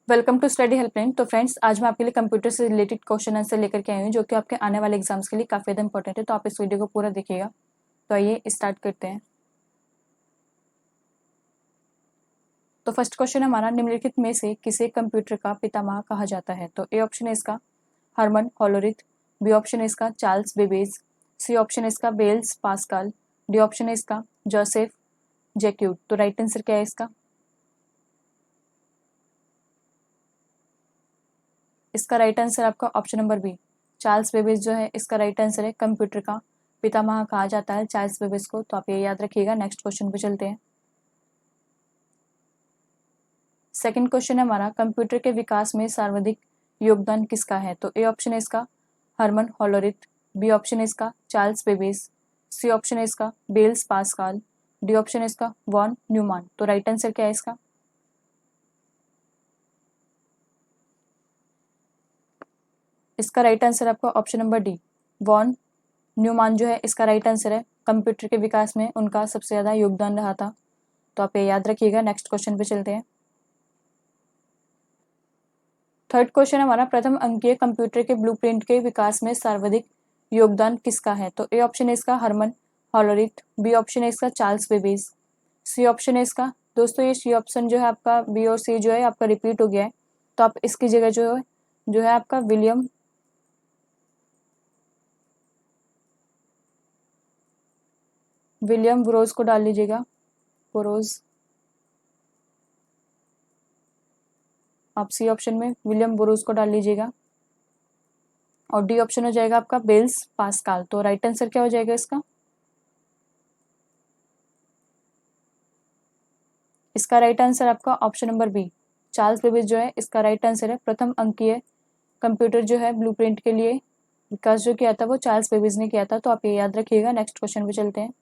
Welcome to study helpline. तो friends, आज मैं आपके लिए कंप्यूटर से रिलेटेड क्वेश्चन आंसर लेकर के आई हूँ जो कि आपके आने वाले एग्जाम्स के लिए काफ़ी ज़्यादा इंपॉर्टेंट है। तो आप इस वीडियो को पूरा देखिएगा। तो आइए स्टार्ट करते हैं। तो फर्स्ट क्वेश्चन हमारा, निम्नलिखित में से किसे कंप्यूटर का पितामह कहा जाता है? तो ए ऑप्शन है इसका हरमन होलोरिथ, बी ऑप्शन है इसका चार्ल्स बेबेज, सी ऑप्शन है इसका बेल्स पास्कल, डी ऑप्शन है इसका जोसेफ जैक्यूट। तो राइट आंसर क्या है इसका? इसका राइट आंसर आपका option number B, Charles Babbage जो है इसका राइट आंसर है। कंप्यूटर का पितामह कहा जाता है चार्ल्स बेबेज को। तो आप ये याद रखिएगा। नेक्स्ट क्वेश्चन पे चलते हैं। सेकंड क्वेश्चन है हमारा, कंप्यूटर के विकास में सर्वाधिक योगदान किसका है? तो ए ऑप्शन है इसका हरमन होलोरिथ, बी ऑप्शन है इसका चार्ल्स बेबेज, सी ऑप्शन है इसका बेल्स पास्कल, डी ऑप्शन है इसका वॉन न्यूमान। तो राइट आंसर क्या है इसका? इसका राइट आंसर आपका option number D, von Neumann जो है इसका राइट आंसर है। कंप्यूटर के विकास में उनका सबसे ज़्यादा योगदान रहा था। तो आप ये याद रखिएगा। नेक्स्ट क्वेश्चन पे चलते हैं। थर्ड क्वेश्चन हमारा, प्रथम अंकीय कंप्यूटर के ब्लूप्रिंट के विकास में सर्वाधिक योगदान किसका है? तो ए ऑप्शन है इसका हरमन होलोरिथ, बी ऑप्शन है इसका चार्ल्स बेबेज, सी ऑप्शन है इसका, दोस्तों ये सी ऑप्शन जो है आपका बी और सी जो है आपका रिपीट हो गया है। तो आप इसकी जगह जो है आपका विलियम बुरोज को डाल लीजिएगा। बुरोज, आप सी ऑप्शन में विलियम बुरोज को डाल लीजिएगा और डी ऑप्शन हो जाएगा आपका बेल्स पास्कल। तो राइट आंसर क्या हो जाएगा इसका? इसका राइट आंसर आपका option number B, Charles Babbage जो है इसका राइट आंसर है। प्रथम अंकीय कंप्यूटर जो है ब्लूप्रिंट के लिए विकास जो किया था वो चार्ल्स बेबेज ने किया था। तो आप ये याद रखिएगा। नेक्स्ट क्वेश्चन पे चलते हैं।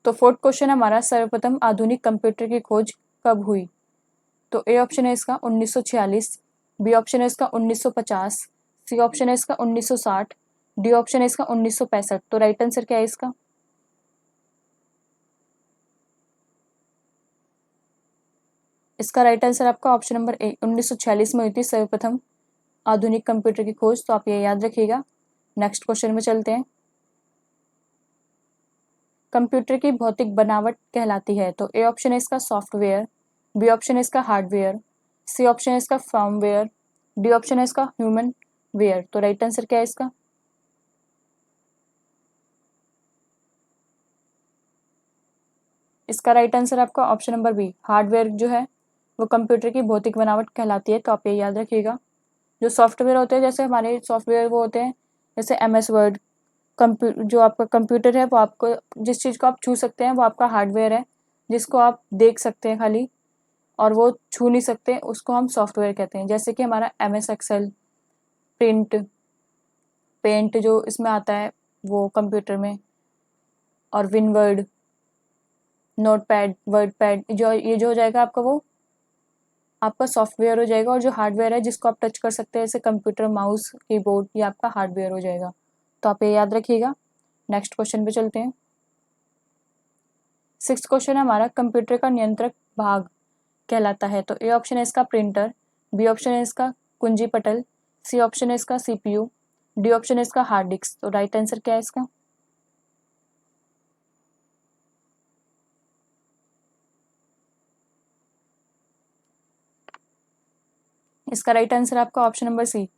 तो फोर्थ क्वेश्चन हमारा, सर्वप्रथम आधुनिक कंप्यूटर की खोज कब हुई? तो ए ऑप्शन है इसका 1946, बी ऑप्शन है इसका 1950, सी ऑप्शन है इसका 1960, डी ऑप्शन है इसका 1965। तो राइट आंसर क्या है इसका? इसका राइट आंसर आपका ऑप्शन नंबर ए, 1946 में हुई थी सर्वप्रथम आधुनिक कंप्यूटर की खोज। तो आप ये याद रखिएगा। नेक्स्ट क्वेश्चन में चलते हैं। कंप्यूटर की भौतिक बनावट कहलाती है? तो ए ऑप्शन है इसका सॉफ्टवेयर, बी ऑप्शन है इसका हार्डवेयर, सी ऑप्शन है इसका फर्मवेयर, डी ऑप्शन है इसका ह्यूमन वेयर। तो राइट आंसर क्या है इसका? इसका राइट आंसर आपका ऑप्शन नंबर बी, हार्डवेयर जो है वो कंप्यूटर की भौतिक बनावट कहलाती है। तो आप ये याद रखिएगा। जो सॉफ्टवेयर होते हैं, जैसे हमारे सॉफ्टवेयर वो होते हैं जैसे MS वर्ड, जो आपका कंप्यूटर है वो आपको जिस चीज़ को आप छू सकते हैं वो आपका हार्डवेयर है। जिसको आप देख सकते हैं खाली और वो छू नहीं सकते उसको हम सॉफ्टवेयर कहते हैं। जैसे कि हमारा MS एक्सेल, प्रिंट, पेंट जो इसमें आता है वो कंप्यूटर में, और विनवर्ड, नोटपैड, वर्डपैड, जो ये जो हो जाएगा आपका वो आपका सॉफ्टवेयर हो जाएगा। और जो हार्डवेयर है जिसको आप टच कर सकते हैं जैसे कंप्यूटर, माउस, कीबोर्ड, ये आपका हार्डवेयर हो जाएगा। तो आप ये याद रखिएगा। नेक्स्ट क्वेश्चन पे चलते हैं। सिक्स्थ क्वेश्चन है हमारा, कंप्यूटर का नियंत्रक भाग कहलाता है? तो ए ऑप्शन है इसका प्रिंटर, बी ऑप्शन है इसका कुंजी पटल, सी ऑप्शन है इसका CPU, डी ऑप्शन है इसका हार्ड डिस्क। तो राइट आंसर क्या है इसका? इसका राइट आंसर आपका ऑप्शन नंबर सी,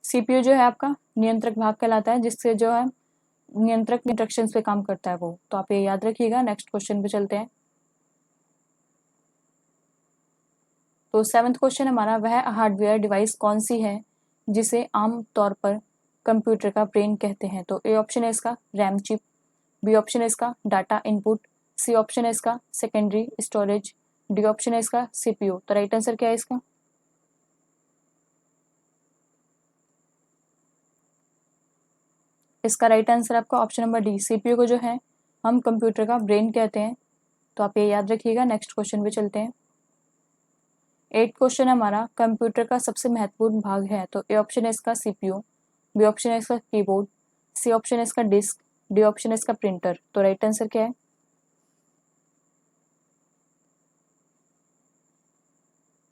CPU जो है आपका नियंत्रक भाग कहलाता है, जिससे जो है नियंत्रक इंस्ट्रक्शंस पे काम करता है वो। तो आप ये याद रखिएगा। नेक्स्ट क्वेश्चन पे चलते हैं। तो सेवंथ क्वेश्चन हमारा, वह हार्डवेयर डिवाइस कौन सी है जिसे आम तौर पर कंप्यूटर का ब्रेन कहते हैं? तो ए ऑप्शन है इसका रैम चिप, बी ऑप्शन है इसका डाटा इनपुट, सी ऑप्शन है इसका सेकेंडरी स्टोरेज, डी ऑप्शन है इसका CPU। तो राइट आंसर क्या है इसका? इसका राइट आंसर आपका ऑप्शन नंबर डी, CPU को जो है हम कंप्यूटर का ब्रेन कहते हैं। तो आप ये याद रखिएगा। नेक्स्ट क्वेश्चन पे चलते हैं। एट क्वेश्चन हमारा, कंप्यूटर का सबसे महत्वपूर्ण भाग है? तो ए ऑप्शन है इसका CPU, बी ऑप्शन है इसका कीबोर्ड, सी ऑप्शन है इसका डिस्क, डी ऑप्शन है इसका प्रिंटर। तो राइट आंसर क्या है?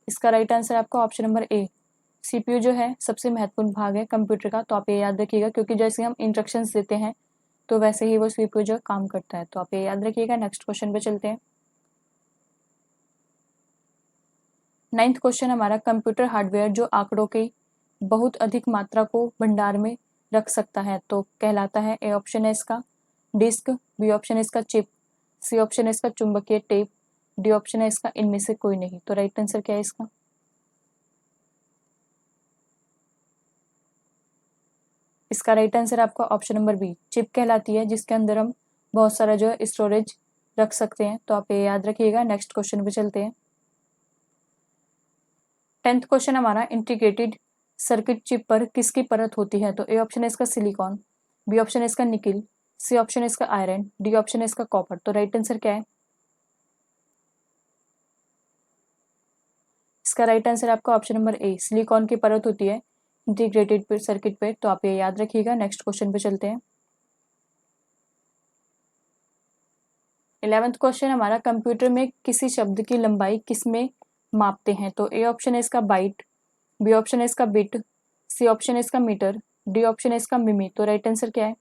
इसका राइट आंसर आपका ऑप्शन नंबर ए, CPU जो है सबसे महत्वपूर्ण भाग है कंप्यूटर का, तो आप ये याद रखिएगा, क्योंकि जैसे हम इंस्ट्रक्शंस देते हैं तो वैसे ही वो CPU जो काम करता है, तो आप ये याद रखिएगा। नेक्स्ट क्वेश्चन पे चलते हैं। 9th क्वेश्चन हमारा, कंप्यूटर हार्डवेयर जो आंकड़ों की बहुत अधिक मात्रा को भंडार में रख सकता है तो कहलाता है। ए ऑप्शन है इसका डिस्क, बी ऑप्शन है इसका चिप, सी ऑप्शन है इसका चुंबकीय टेप, डी ऑप्शन है इसका इनमें से कोई नहीं। तो राइट आंसर क्या है इसका? इसका राइट आंसर आपका ऑप्शन नंबर बी, चिप कहलाती है, जिसके अंदर हम बहुत सारा जो है स्टोरेज रख सकते हैं, तो आप ये याद रखिएगा। नेक्स्ट क्वेश्चन पे चलते हैं। 10th क्वेश्चन हमारा, इंटीग्रेटेड सर्किट चिप पर किसकी परत होती है? तो ए ऑप्शन है इसका सिलिकॉन, बी ऑप्शन है इसका निकिल, सी ऑप्शन है इसका आयरन, डी ऑप्शन है इसका कॉपर। तो राइट आंसर क्या है? इसका राइट आंसर आपका ऑप्शन नंबर ए, सिलिकॉन की परत होती है इंटीग्रेटेड सर्किट पे, तो आप ये याद रखिएगा। नेक्स्ट क्वेश्चन पे चलते हैं। 11th क्वेश्चन हमारा, कंप्यूटर में किसी शब्द की लंबाई किस में मापते हैं? तो ए ऑप्शन है इसका बाइट, बी ऑप्शन है इसका बिट, सी ऑप्शन है इसका मीटर, डी ऑप्शन है इसका मिमी। तो राइट आंसर क्या है?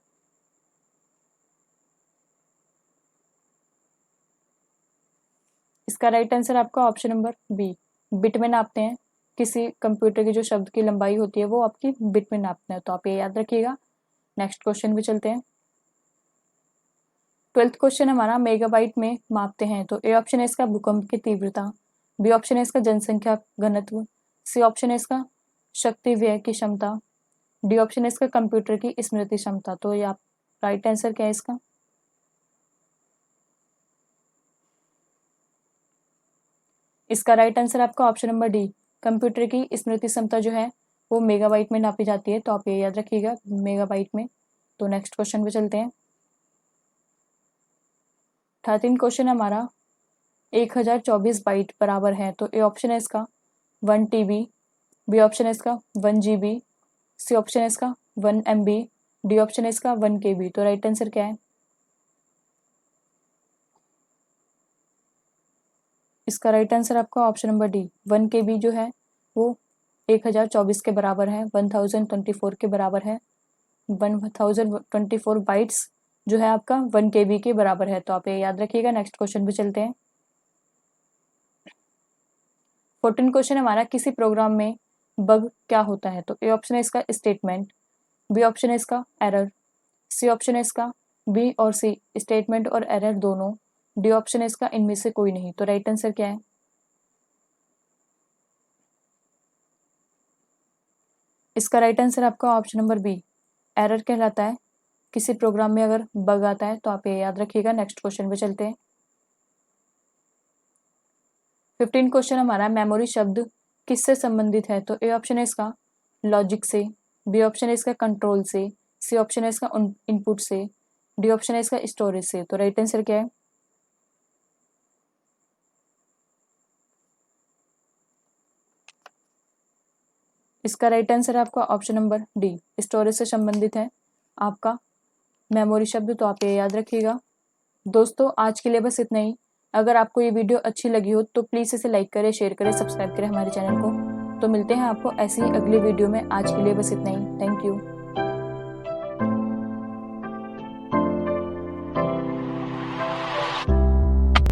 इसका राइट आंसर आपका ऑप्शन नंबर बी, बिट में नापते हैं। किसी कंप्यूटर की जो शब्द की लंबाई होती है वो आपकी बिट में नापते हैं, तो आप ये याद रखिएगा। नेक्स्ट क्वेश्चन पे चलते हैं। 12th क्वेश्चन हमारा, मेगाबाइट में मापते हैं, तो ए ऑप्शन है इसका भूकंप की तीव्रता, बी ऑप्शन है इसका जनसंख्या घनत्व, सी ऑप्शन है इसका शक्ति व्यय की क्षमता, डी ऑप्शन है इसका कंप्यूटर की स्मृति क्षमता। तो ये आप राइट आंसर क्या है इसका? इसका राइट आंसर आपका ऑप्शन नंबर डी, कंप्यूटर की स्मृति क्षमता जो है वो मेगाबाइट में नापी जाती है, तो आप ये याद रखिएगा, मेगाबाइट में। तो नेक्स्ट क्वेश्चन पे चलते हैं। 13 क्वेश्चन हमारा, 1024 बाइट बराबर है, तो ए ऑप्शन है इसका 1 TB, बी ऑप्शन है इसका 1 GB, सी ऑप्शन है इसका 1 MB, डी ऑप्शन है इसका 1 KB। तो राइट आंसर क्या है? इसका राइट आंसर आपका ऑप्शन नंबर डी, 1 KB जो है वो 1024 के बराबर है, 1024 के बराबर है। 1024 बाइट्स जो है आपका 1 KB के बराबर है, तो आप ये याद रखिएगा। नेक्स्ट क्वेश्चन पे चलते हैं। 14 क्वेश्चन हमारा, किसी प्रोग्राम में बग क्या होता है? तो ए ऑप्शन है इसका स्टेटमेंट, बी ऑप्शन है इसका एरर, सी ऑप्शन है इसका बी और सी स्टेटमेंट और एरर दोनों, डी ऑप्शन है इसका इनमें से कोई नहीं। तो राइट आंसर क्या है? इसका राइट आंसर आपका ऑप्शन नंबर बी, एरर कहलाता है। किसी प्रोग्राम में अगर बग आता है तो आप ये याद रखिएगा। नेक्स्ट क्वेश्चन पे चलते हैं। 15 क्वेश्चन हमारा, मेमोरी शब्द किससे संबंधित है? तो ए ऑप्शन है इसका लॉजिक से, बी ऑप्शन है इसका कंट्रोल से, सी ऑप्शन है इसका इनपुट से, डी ऑप्शन है इसका स्टोरेज से। तो राइट आंसर क्या है? इसका राइट आंसर आपका ऑप्शन नंबर डी, स्टोरेज से संबंधित है आपका मेमोरी शब्द, तो आप ये याद रखिएगा। दोस्तों आज के लिए बस इतना ही। अगर आपको ये वीडियो अच्छी लगी हो तो प्लीज़ इसे लाइक करें, शेयर करें, सब्सक्राइब करें हमारे चैनल को। तो मिलते हैं आपको ऐसी ही अगली वीडियो में। आज के लिए बस इतना ही। Thank you.